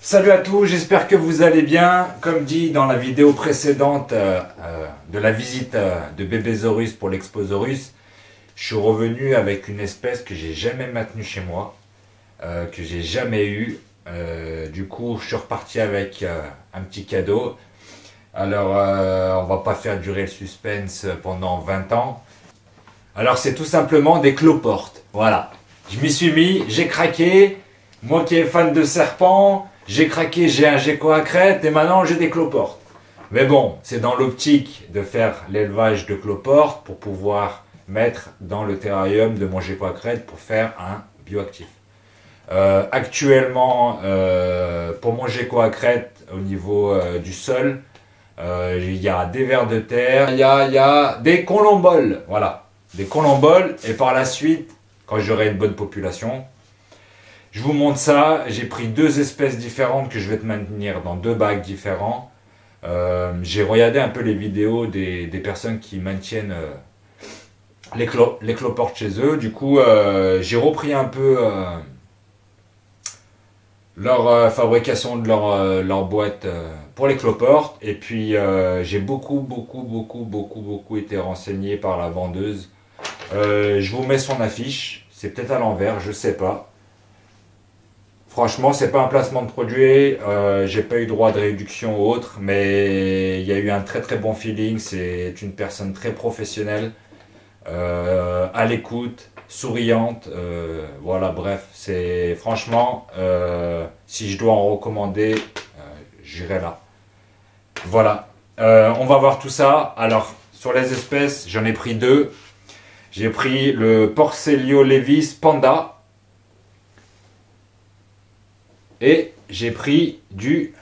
Salut à tous, j'espère que vous allez bien. Comme dit dans la vidéo précédente de la visite de Bébésaurus pour l'Exposaurus, je suis revenu avec une espèce que j'ai jamais maintenue chez moi, que j'ai jamais eue. Du coup, je suis reparti avec un petit cadeau. Alors, on va pas faire durer le suspense pendant 20 ans. Alors, c'est tout simplement des cloportes. Voilà. Je m'y suis mis, j'ai craqué. Moi qui est fan de serpents, j'ai craqué, j'ai un gecko à crête et maintenant j'ai des cloportes. Mais bon, c'est dans l'optique de faire l'élevage de cloportes pour pouvoir mettre dans le terrarium de mon gecko à crête pour faire un bioactif. Actuellement, pour mon gecko à crête, au niveau du sol, il y a des vers de terre, il y a des colomboles, voilà, des colomboles, et par la suite, quand j'aurai une bonne population, je vous montre ça. J'ai pris deux espèces différentes que je vais te maintenir dans deux bacs différents. J'ai regardé un peu les vidéos des personnes qui maintiennent les cloportes chez eux. Du coup, j'ai repris un peu leur fabrication de leur boîte pour les cloportes. Et puis, j'ai beaucoup été renseigné par la vendeuse. Je vous mets son affiche. C'est peut-être à l'envers, je sais pas. Franchement, c'est pas un placement de produit, j'ai pas eu droit de réduction ou autre, mais il y a eu un très bon feeling. C'est une personne très professionnelle, à l'écoute, souriante, voilà, bref, c'est franchement, si je dois en recommander, j'irai là. Voilà, on va voir tout ça. Alors, sur les espèces, j'en ai pris deux. J'ai pris le Porcellio levis Panda. Et j'ai pris du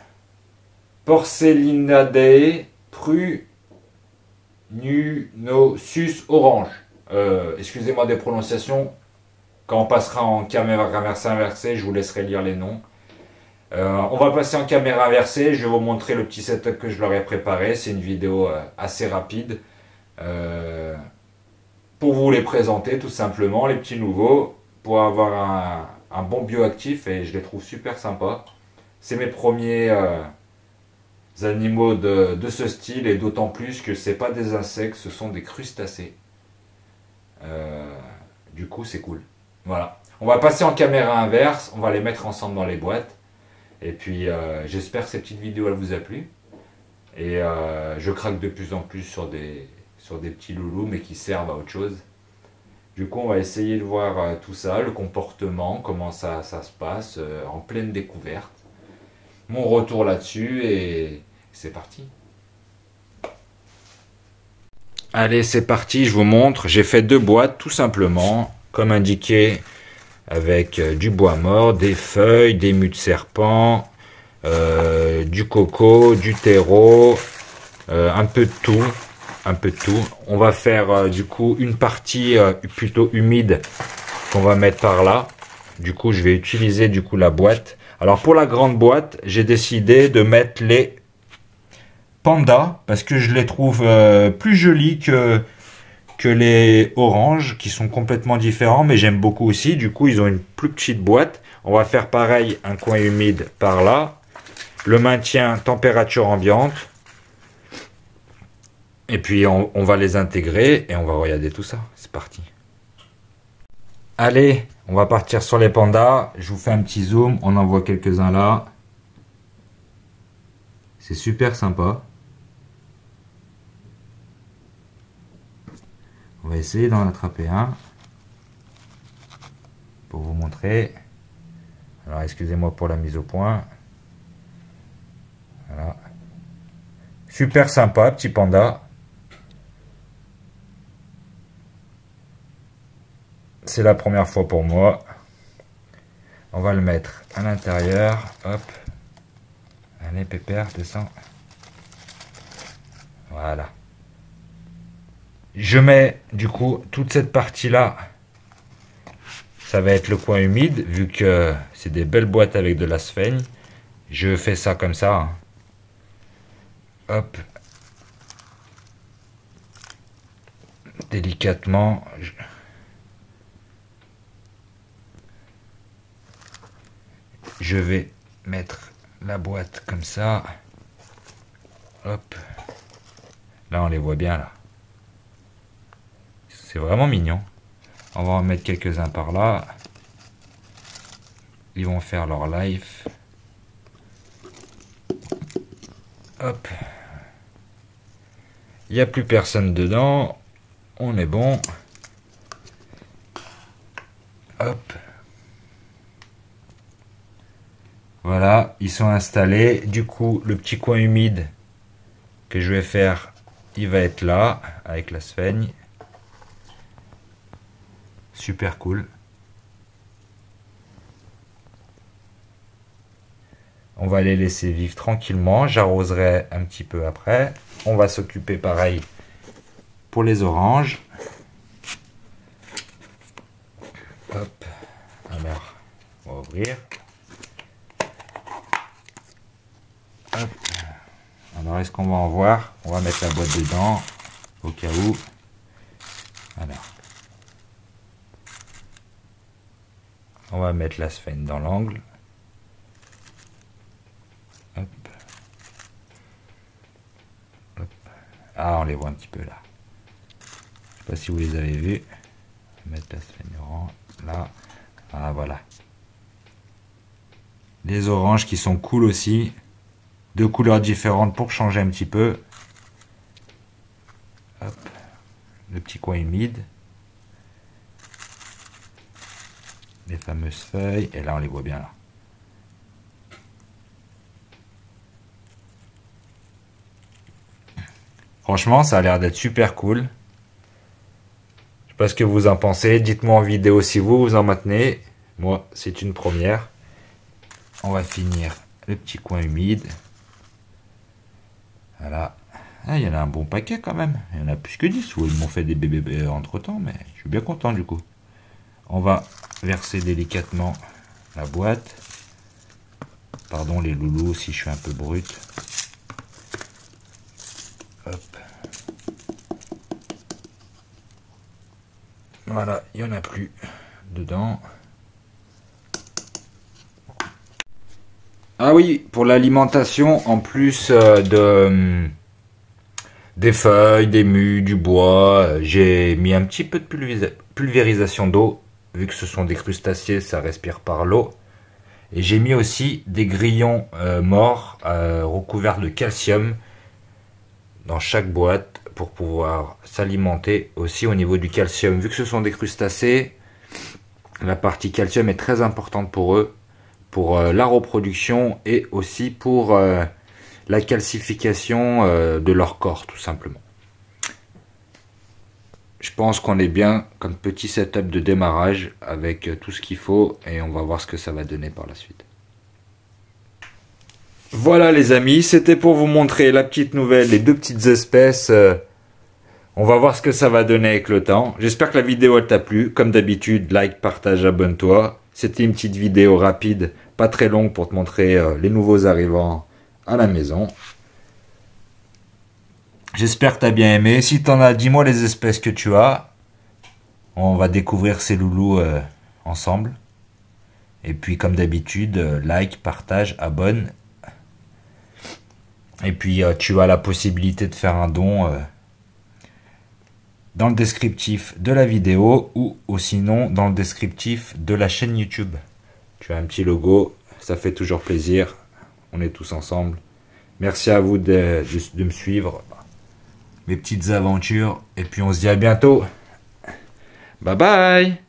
Porcellinadeae prununosus orange. Excusez-moi des prononciations. Quand on passera en caméra inversée, je vous laisserai lire les noms. On va passer en caméra inversée. Je vais vous montrer le petit setup que je leur ai préparé. C'est une vidéo assez rapide. Pour vous les présenter tout simplement, les petits nouveaux. Pour avoir un bon bioactif, et je les trouve super sympas. C'est mes premiers animaux de ce style, et d'autant plus que c'est pas des insectes, ce sont des crustacés. Du coup, c'est cool. Voilà. On va passer en caméra inverse, on va les mettre ensemble dans les boîtes. Et puis, j'espère que cette petite vidéo elle vous a plu. Et je craque de plus en plus sur des petits loulous, mais qui servent à autre chose. Du coup, on va essayer de voir tout ça, le comportement, comment ça se passe, en pleine découverte. Mon retour là-dessus, et c'est parti. Allez, c'est parti, je vous montre. J'ai fait deux boîtes, tout simplement, comme indiqué, avec du bois mort, des feuilles, des mues de serpent, du coco, du terreau, un peu de tout. On va faire du coup une partie plutôt humide qu'on va mettre par là. Du coup, je vais utiliser du coup la boîte. Alors pour la grande boîte, j'ai décidé de mettre les pandas parce que je les trouve plus jolis que les oranges qui sont complètement différents, mais j'aime beaucoup aussi. Du coup, ils ont une plus petite boîte. On va faire pareil, un coin humide par là. Le maintien température ambiante. Et puis on va les intégrer et on va regarder tout ça. C'est parti. Allez, on va partir sur les pandas. Je vous fais un petit zoom. On en voit quelques-uns là. C'est super sympa. On va essayer d'en attraper un. Pour vous montrer. Alors excusez-moi pour la mise au point. Voilà. Super sympa, petit panda. C'est la première fois pour moi. On va le mettre à l'intérieur. Hop. Allez, pépère, descends. Voilà. Je mets du coup toute cette partie-là. Ça va être le coin humide, vu que c'est des belles boîtes avec de la sphaigne. Je fais ça comme ça. Hop. Délicatement. Je vais mettre la boîte comme ça. Hop. Là, on les voit bien, là. C'est vraiment mignon. On va en mettre quelques-uns par là. Ils vont faire leur live. Hop. Il n'y a plus personne dedans. On est bon. Hop. Voilà, ils sont installés. Du coup, le petit coin humide que je vais faire, il va être là, avec la sphaigne. Super cool. On va les laisser vivre tranquillement. J'arroserai un petit peu après. On va s'occuper pareil pour les oranges. Hop. Alors, on va ouvrir. Hop. Alors, est-ce qu'on va en voir? On va mettre la boîte dedans, au cas où. Alors. On va mettre la sphaigne dans l'angle. Hop. Hop. Ah, on les voit un petit peu là. Je sais pas si vous les avez vus. On va mettre la sphaigne orange là. Ah, voilà. Les oranges qui sont cool aussi. Deux couleurs différentes pour changer un petit peu. Hop. Le petit coin humide. Les fameuses feuilles. Et là, on les voit bien là. Franchement, ça a l'air d'être super cool. Je sais pas ce que vous en pensez. Dites-moi en vidéo si vous en maintenez. Moi, c'est une première. On va finir le petit coin humide. Voilà. Ah, il y en a un bon paquet quand même. Il y en a plus que 10. Ou ils m'ont fait des bébés entre temps, mais je suis bien content du coup. On va verser délicatement la boîte. Pardon les loulous si je suis un peu brut. Hop. Voilà, il n'y en a plus dedans. Ah oui, pour l'alimentation, en plus des feuilles, des mues, du bois, j'ai mis un petit peu de pulvérisation d'eau. Vu que ce sont des crustacés, ça respire par l'eau. Et j'ai mis aussi des grillons morts recouverts de calcium dans chaque boîte pour pouvoir s'alimenter aussi au niveau du calcium. Vu que ce sont des crustacés, la partie calcium est très importante pour eux, pour la reproduction et aussi pour la calcification de leur corps tout simplement. Je pense qu'on est bien comme petit setup de démarrage avec tout ce qu'il faut et on va voir ce que ça va donner par la suite. Voilà les amis, c'était pour vous montrer la petite nouvelle, les deux petites espèces. On va voir ce que ça va donner avec le temps. J'espère que la vidéo t'a plu. Comme d'habitude, like, partage, abonne-toi. C'était une petite vidéo rapide, pas très longue pour te montrer les nouveaux arrivants à la maison. J'espère que tu as bien aimé. Si tu en as, dis-moi les espèces que tu as. On va découvrir ces loulous ensemble. Et puis comme d'habitude, like, partage, abonne. Et puis tu as la possibilité de faire un don dans le descriptif de la vidéo ou sinon dans le descriptif de la chaîne YouTube. Tu as un petit logo, ça fait toujours plaisir. On est tous ensemble. Merci à vous de me suivre. Mes petites aventures. Et puis on se dit à bientôt. Bye bye.